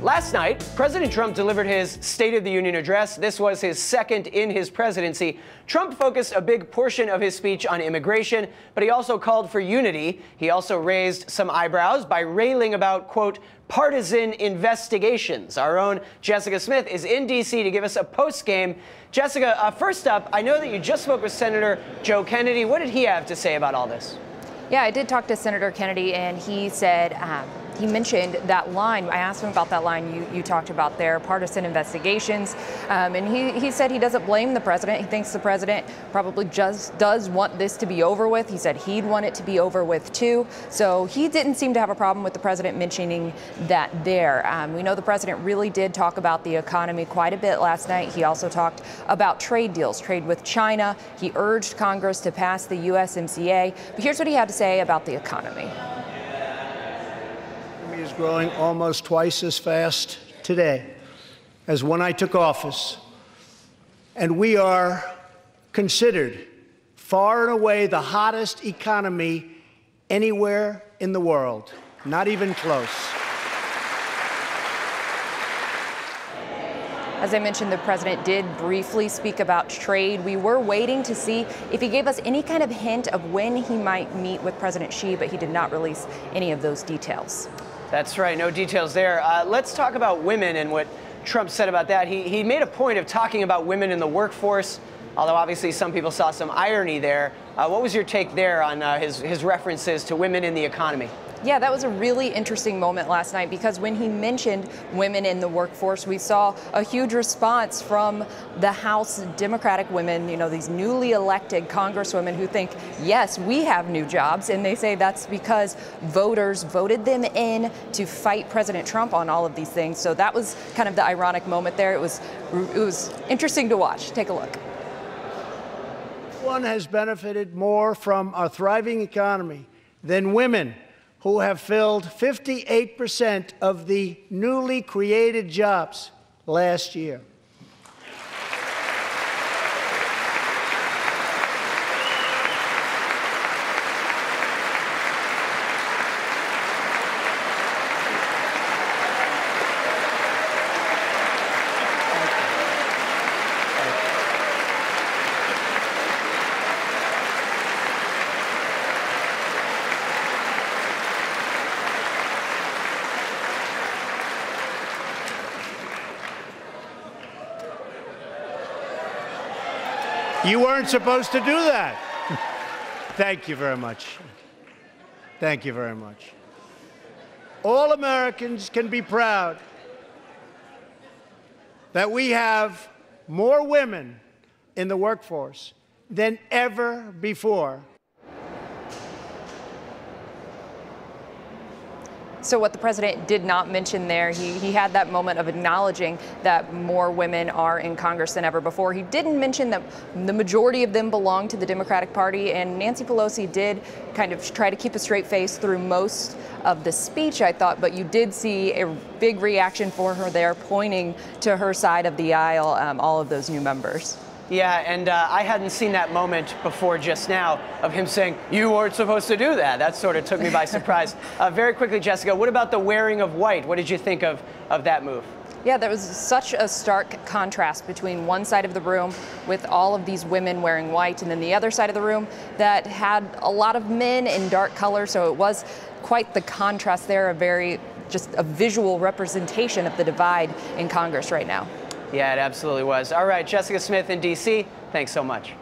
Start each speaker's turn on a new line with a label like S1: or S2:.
S1: Last night, President Trump delivered his State of the Union address. This was his second in his presidency. Trump focused a big portion of his speech on immigration, but he also called for unity. He also raised some eyebrows by railing about, quote, partisan investigations. Our own Jessica Smith is in D.C. to give us a post-game. Jessica, first up, I know that you just spoke with Senator Joe Kennedy. What did he have to say about all this?
S2: Yeah, I did talk to Senator Kennedy, and he said he mentioned that line. I asked him about that line you talked about there, partisan investigations, and he said he doesn't blame the president. He thinks the president probably just does want this to be over with. He said he'd want it to be over with too. So he didn't seem to have a problem with the president mentioning that there. We know the president really did talk about the economy quite a bit last night. He also talked about trade deals, trade with China. He urged Congress to pass the USMCA. But here's what he had to say about the economy.
S3: Is growing almost twice as fast today as when I took office, and we are considered far and away the hottest economy anywhere in the world, not even close.
S2: As I mentioned, the president did briefly speak about trade. We were waiting to see if he gave us any kind of hint of when he might meet with President Xi, but he did not release any of those details.
S1: That's right. No details there. Let's talk about women and what Trump said about that. He made a point of talking about women in the workforce, although obviously some people saw some irony there. What was your take there on his references to women in the economy?
S2: Yeah, that was a really interesting moment last night because when he mentioned women in the workforce, we saw a huge response from the House Democratic women, you know, these newly elected congresswomen who think, yes, we have new jobs. And they say that's because voters voted them in to fight President Trump on all of these things. So that was kind of the ironic moment there. It was interesting to watch. Take a look.
S3: One has benefited more from a thriving economy than women, who have filled 58% of the newly created jobs last year. You weren't supposed to do that. Thank you very much. Thank you very much. All Americans can be proud that we have more women in the workforce than ever before.
S2: So what the president did not mention there, he had that moment of acknowledging that more women are in Congress than ever before. He didn't mention that the majority of them belong to the Democratic Party, and Nancy Pelosi did kind of try to keep a straight face through most of the speech, I thought, but you did see a big reaction for her there, pointing to her side of the aisle, all of those new members.
S1: Yeah, and I hadn't seen that moment before just now of him saying, you weren't supposed to do that. That sort of took me by surprise. Very quickly, Jessica, what about the wearing of white? What did you think of that move?
S2: Yeah, there was such a stark contrast between one side of the room with all of these women wearing white and then the other side of the room that had a lot of men in dark color. So it was quite the contrast there, just a visual representation of the divide in Congress right now.
S1: Yeah, it absolutely was. All right, Jessica Smith in D.C., thanks so much.